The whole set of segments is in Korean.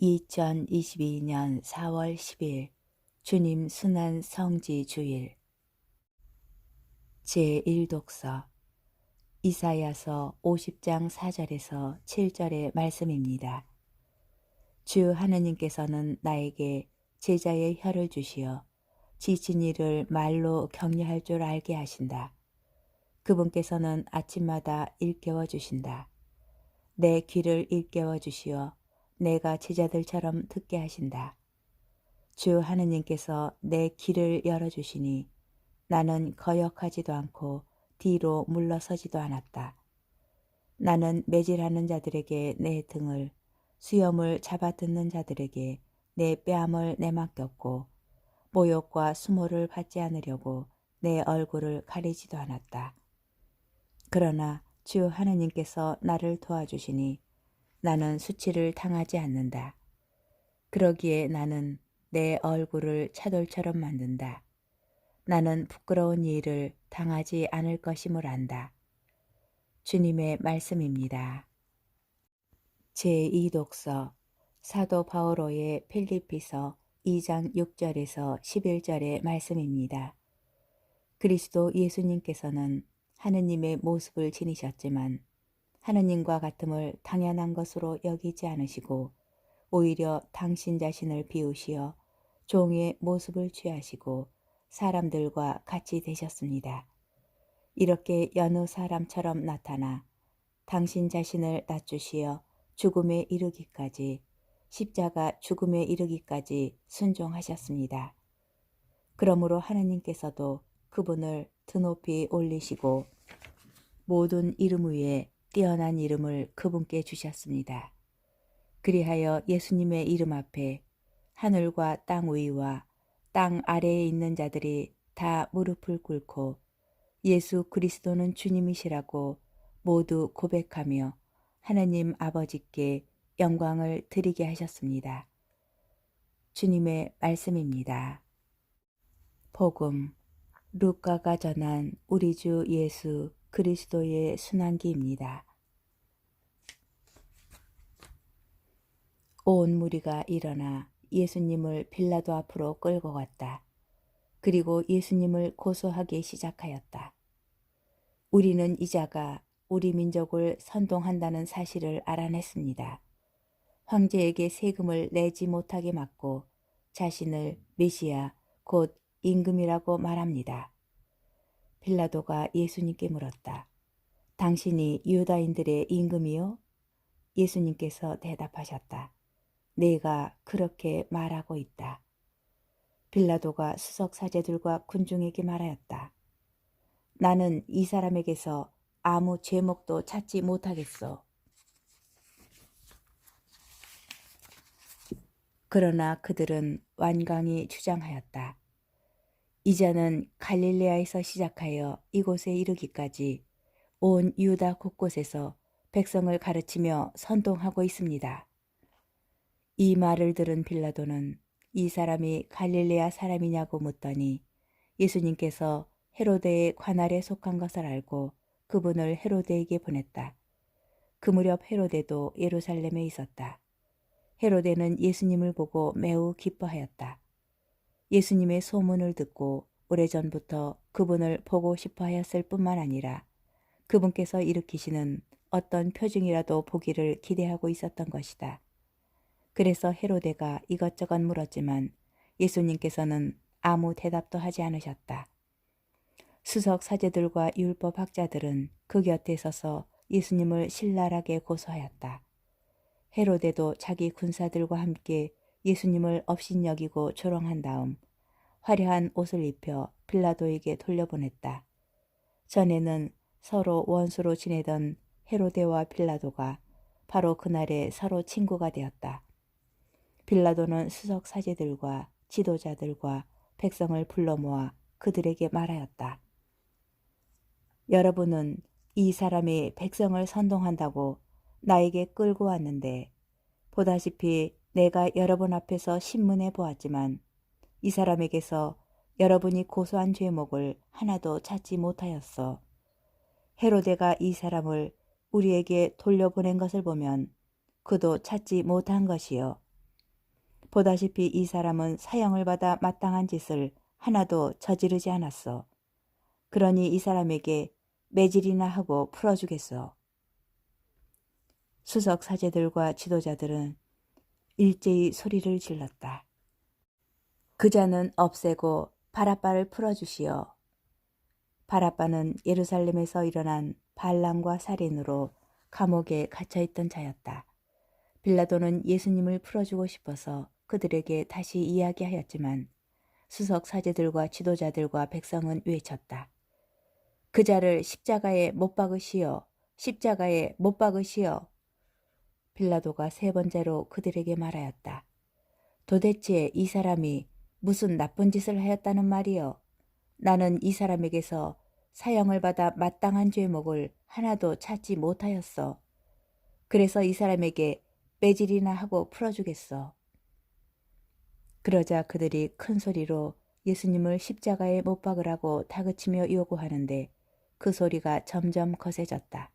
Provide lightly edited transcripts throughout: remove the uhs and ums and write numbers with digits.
2022년 4월 10일 주님 순환 성지 주일 제1독서 이사야서 50장 4절에서 7절의 말씀입니다. 주 하느님께서는 나에게 제자의 혀를 주시어 지친 이를 말로 격려할 줄 알게 하신다. 그분께서는 아침마다 일깨워 주신다. 내 귀를 일깨워 주시어 내가 제자들처럼 듣게 하신다. 주 하느님께서 내 귀를 열어주시니 나는 거역하지도 않고 뒤로 물러서지도 않았다. 나는 매질하는 자들에게 내 등을, 수염을 잡아뜯는 자들에게 내 뺨을 내맡겼고 모욕과 수모를 받지 않으려고 내 얼굴을 가리지도 않았다. 그러나 주 하느님께서 나를 도와주시니 나는 수치를 당하지 않는다. 그러기에 나는 내 얼굴을 차돌처럼 만든다. 나는 부끄러운 일을 당하지 않을 것임을 안다. 주님의 말씀입니다. 제2독서 사도 바오로의 필리피서 2장 6절에서 11절의 말씀입니다. 그리스도 예수님께서는 하느님의 모습을 지니셨지만 하느님과 같음을 당연한 것으로 여기지 않으시고 오히려 당신 자신을 비우시어 종의 모습을 취하시고 사람들과 같이 되셨습니다. 이렇게 여느 사람처럼 나타나 당신 자신을 낮추시어 죽음에 이르기까지 십자가 죽음에 이르기까지 순종하셨습니다. 그러므로 하느님께서도 그분을 드높이 올리시고 모든 이름 위에 뛰어난 이름을 그분께 주셨습니다. 그리하여 예수님의 이름 앞에 하늘과 땅 위와 땅 아래에 있는 자들이 다 무릎을 꿇고 예수 그리스도는 주님이시라고 모두 고백하며 하느님 아버지께 영광을 드리게 하셨습니다. 주님의 말씀입니다. 복음 루카가 전한 우리 주 예수 그리스도의 순환기입니다. 온 무리가 일어나 예수님을 빌라도 앞으로 끌고 갔다. 그리고 예수님을 고소하기 시작하였다. 우리는 이 자가 우리 민족을 선동한다는 사실을 알아냈습니다. 황제에게 세금을 내지 못하게 막고 자신을 메시아 곧 임금이라고 말합니다. 빌라도가 예수님께 물었다. 당신이 유다인들의 임금이요? 예수님께서 대답하셨다. 내가 그렇게 말하고 있다. 빌라도가 수석 사제들과 군중에게 말하였다. 나는 이 사람에게서 아무 죄목도 찾지 못하겠소. 그러나 그들은 완강히 주장하였다. 이 자는 갈릴레아에서 시작하여 이곳에 이르기까지 온 유다 곳곳에서 백성을 가르치며 선동하고 있습니다. 이 말을 들은 빌라도는 이 사람이 갈릴레아 사람이냐고 묻더니 예수님께서 헤로데의 관할에 속한 것을 알고 그분을 헤로데에게 보냈다. 그 무렵 헤로데도 예루살렘에 있었다. 헤로데는 예수님을 보고 매우 기뻐하였다. 예수님의 소문을 듣고 오래전부터 그분을 보고 싶어 하였을 뿐만 아니라 그분께서 일으키시는 어떤 표징이라도 보기를 기대하고 있었던 것이다. 그래서 헤로데가 이것저것 물었지만 예수님께서는 아무 대답도 하지 않으셨다. 수석 사제들과 율법 학자들은 그 곁에 서서 예수님을 신랄하게 고소하였다. 헤로데도 자기 군사들과 함께 예수님을 업신여기고 조롱한 다음 화려한 옷을 입혀 빌라도에게 돌려보냈다. 전에는 서로 원수로 지내던 헤로데와 빌라도가 바로 그날에 서로 친구가 되었다. 빌라도는 수석 사제들과 지도자들과 백성을 불러 모아 그들에게 말하였다. 여러분은 이 사람이 백성을 선동한다고 나에게 끌고 왔는데 보다시피 내가 여러분 앞에서 신문해 보았지만 이 사람에게서 여러분이 고소한 죄목을 하나도 찾지 못하였소. 헤로데가 이 사람을 우리에게 돌려보낸 것을 보면 그도 찾지 못한 것이요. 보다시피 이 사람은 사형을 받아 마땅한 짓을 하나도 저지르지 않았어. 그러니 이 사람에게 매질이나 하고 풀어주겠어. 수석 사제들과 지도자들은 일제히 소리를 질렀다. 그자는 없애고 바라바를 풀어주시오. 바라바는 예루살렘에서 일어난 반란과 살인으로 감옥에 갇혀있던 자였다. 빌라도는 예수님을 풀어주고 싶어서 그들에게 다시 이야기하였지만 수석 사제들과 지도자들과 백성은 외쳤다. 그자를 십자가에 못 박으시오. 십자가에 못 박으시오. 빌라도가 세 번째로 그들에게 말하였다. 도대체 이 사람이 무슨 나쁜 짓을 하였다는 말이요. 나는 이 사람에게서 사형을 받아 마땅한 죄목을 하나도 찾지 못하였어. 그래서 이 사람에게 빼질이나 하고 풀어주겠어. 그러자 그들이 큰 소리로 예수님을 십자가에 못 박으라고 다그치며 요구하는데 그 소리가 점점 거세졌다.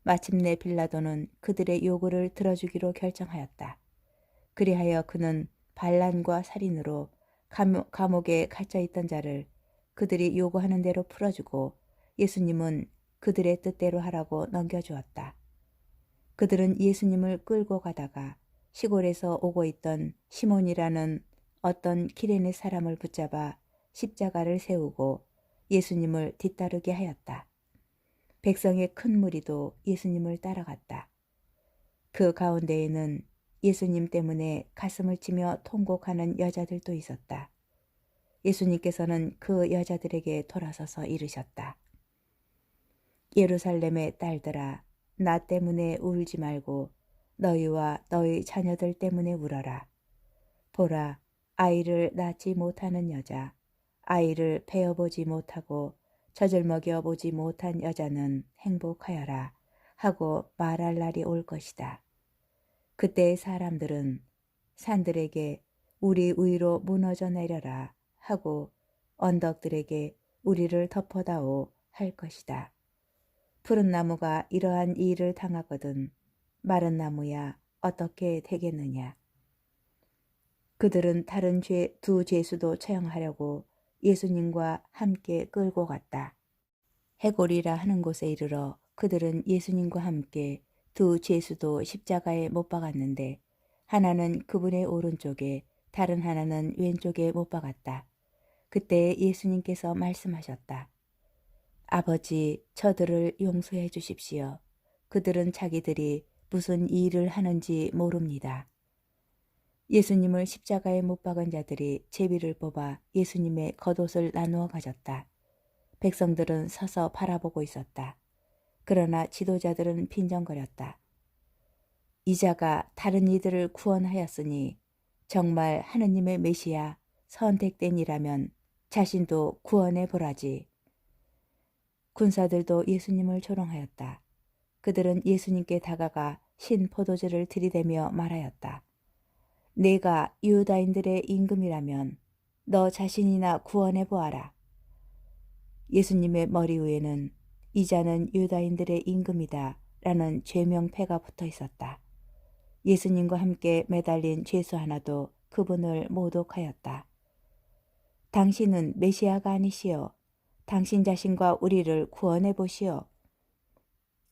마침내 빌라도는 그들의 요구를 들어주기로 결정하였다. 그리하여 그는 반란과 살인으로 감옥에 갇혀있던 자를 그들이 요구하는 대로 풀어주고 예수님은 그들의 뜻대로 하라고 넘겨주었다. 그들은 예수님을 끌고 가다가 시골에서 오고 있던 시몬이라는 어떤 기레네 사람을 붙잡아 십자가를 세우고 예수님을 뒤따르게 하였다. 백성의 큰 무리도 예수님을 따라갔다. 그 가운데에는 예수님 때문에 가슴을 치며 통곡하는 여자들도 있었다. 예수님께서는 그 여자들에게 돌아서서 이르셨다. 예루살렘의 딸들아, 나 때문에 울지 말고 너희와 너희 자녀들 때문에 울어라. 보라, 아이를 낳지 못하는 여자, 아이를 베어보지 못하고 젖을 먹여보지 못한 여자는 행복하여라 하고 말할 날이 올 것이다. 그때의 사람들은 산들에게 우리 위로 무너져 내려라 하고 언덕들에게 우리를 덮어다오 할 것이다. 푸른 나무가 이러한 일을 당하거든 마른 나무야 어떻게 되겠느냐. 그들은 다른 두 죄수도 처형하려고 예수님과 함께 끌고 갔다. 해골이라 하는 곳에 이르러 그들은 예수님과 함께 두 죄수도 십자가에 못 박았는데 하나는 그분의 오른쪽에 다른 하나는 왼쪽에 못 박았다. 그때 예수님께서 말씀하셨다. 아버지, 저들을 용서해 주십시오. 그들은 자기들이 무슨 일을 하는지 모릅니다. 예수님을 십자가에 못 박은 자들이 제비를 뽑아 예수님의 겉옷을 나누어 가졌다. 백성들은 서서 바라보고 있었다. 그러나 지도자들은 빈정거렸다. 이자가 다른 이들을 구원하였으니 정말 하느님의 메시아 선택된 이라면 자신도 구원해 보라지. 군사들도 예수님을 조롱하였다. 그들은 예수님께 다가가 신 포도주를 들이대며 말하였다. 내가 유다인들의 임금이라면 너 자신이나 구원해 보아라. 예수님의 머리 위에는 이 자는 유다인들의 임금이다 라는 죄명패가 붙어 있었다. 예수님과 함께 매달린 죄수 하나도 그분을 모독하였다. 당신은 메시아가 아니시오. 당신 자신과 우리를 구원해 보시오.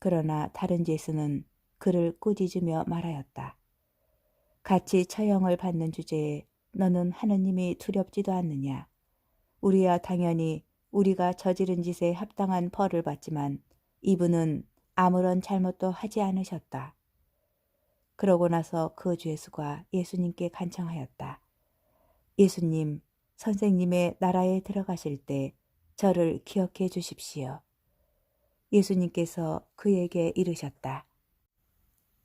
그러나 다른 죄수는 그를 꾸짖으며 말하였다. 같이 처형을 받는 주제에 너는 하느님이 두렵지도 않느냐. 우리야 당연히 우리가 저지른 짓에 합당한 벌을 받지만 이분은 아무런 잘못도 하지 않으셨다. 그러고 나서 그 죄수가 예수님께 간청하였다. 예수님, 선생님의 나라에 들어가실 때 저를 기억해 주십시오. 예수님께서 그에게 이르셨다.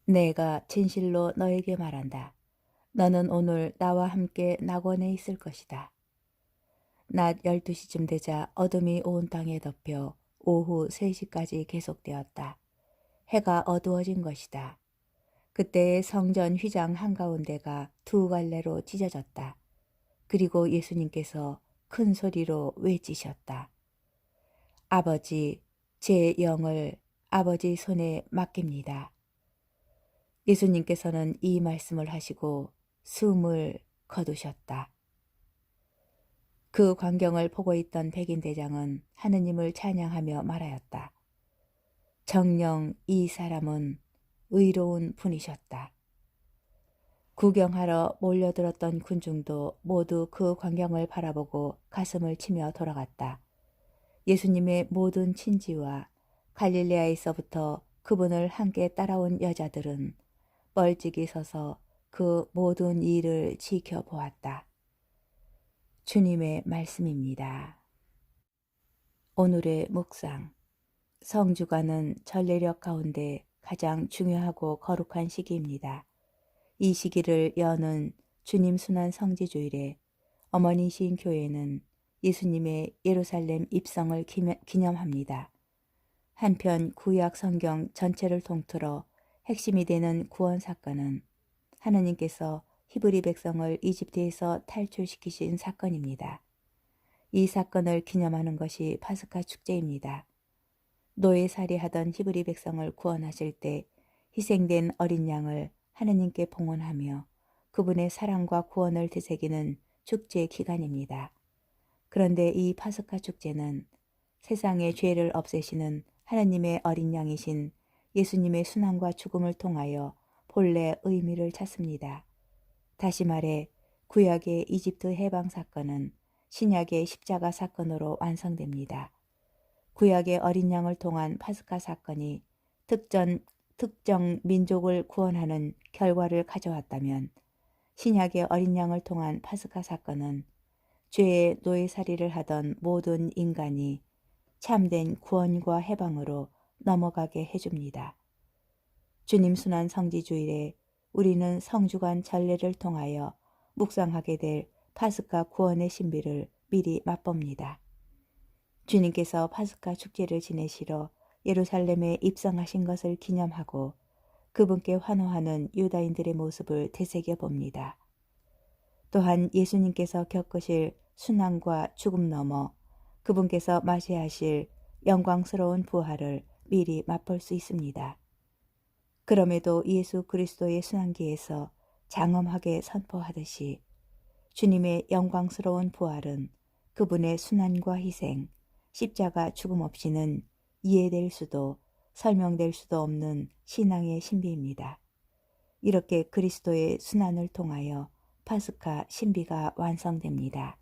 내가 진실로 너에게 말한다. 너는 오늘 나와 함께 낙원에 있을 것이다. 낮 12시쯤 되자 어둠이 온 땅에 덮여 오후 3시까지 계속되었다. 해가 어두워진 것이다. 그때의 성전 휘장 한가운데가 두 갈래로 찢어졌다. 그리고 예수님께서 큰 소리로 외치셨다. 아버지, 제 영을 아버지 손에 맡깁니다. 예수님께서는 이 말씀을 하시고 숨을 거두셨다. 그 광경을 보고 있던 백인대장은 하느님을 찬양하며 말하였다. 정녕 이 사람은 의로운 분이셨다. 구경하러 몰려들었던 군중도 모두 그 광경을 바라보고 가슴을 치며 돌아갔다. 예수님의 모든 친지와 갈릴레아에서부터 그분을 함께 따라온 여자들은 멀찍이 서서 그 모든 일을 지켜보았다. 주님의 말씀입니다. 오늘의 묵상. 성주간은 전례력 가운데 가장 중요하고 거룩한 시기입니다. 이 시기를 여는 주님 순환 성지주일에 어머니신 교회는 예수님의 예루살렘 입성을 기념합니다. 한편 구약 성경 전체를 통틀어 핵심이 되는 구원 사건은 하느님께서 히브리 백성을 이집트에서 탈출시키신 사건입니다. 이 사건을 기념하는 것이 파스카 축제입니다. 노예살이하던 히브리 백성을 구원하실 때 희생된 어린 양을 하느님께 봉헌하며 그분의 사랑과 구원을 되새기는 축제 기간입니다. 그런데 이 파스카 축제는 세상의 죄를 없애시는 하느님의 어린 양이신 예수님의 순환과 죽음을 통하여 본래 의미를 찾습니다. 다시 말해 구약의 이집트 해방 사건은 신약의 십자가 사건으로 완성됩니다. 구약의 어린 양을 통한 파스카 사건이 특정 민족을 구원하는 결과를 가져왔다면 신약의 어린 양을 통한 파스카 사건은 죄의 노예살이를 하던 모든 인간이 참된 구원과 해방으로 넘어가게 해줍니다. 주님 순환 성지주일에 우리는 성주간 전례를 통하여 묵상하게 될 파스카 구원의 신비를 미리 맛봅니다. 주님께서 파스카 축제를 지내시러 예루살렘에 입성하신 것을 기념하고 그분께 환호하는 유다인들의 모습을 되새겨 봅니다. 또한 예수님께서 겪으실 순환과 죽음 넘어 그분께서 맞이하실 영광스러운 부활을 미리 맛볼 수 있습니다. 그럼에도 예수 그리스도의 순환기에서 장엄하게 선포하듯이 주님의 영광스러운 부활은 그분의 순환과 희생, 십자가 죽음 없이는 이해될 수도 설명될 수도 없는 신앙의 신비입니다. 이렇게 그리스도의 순환을 통하여 파스카 신비가 완성됩니다.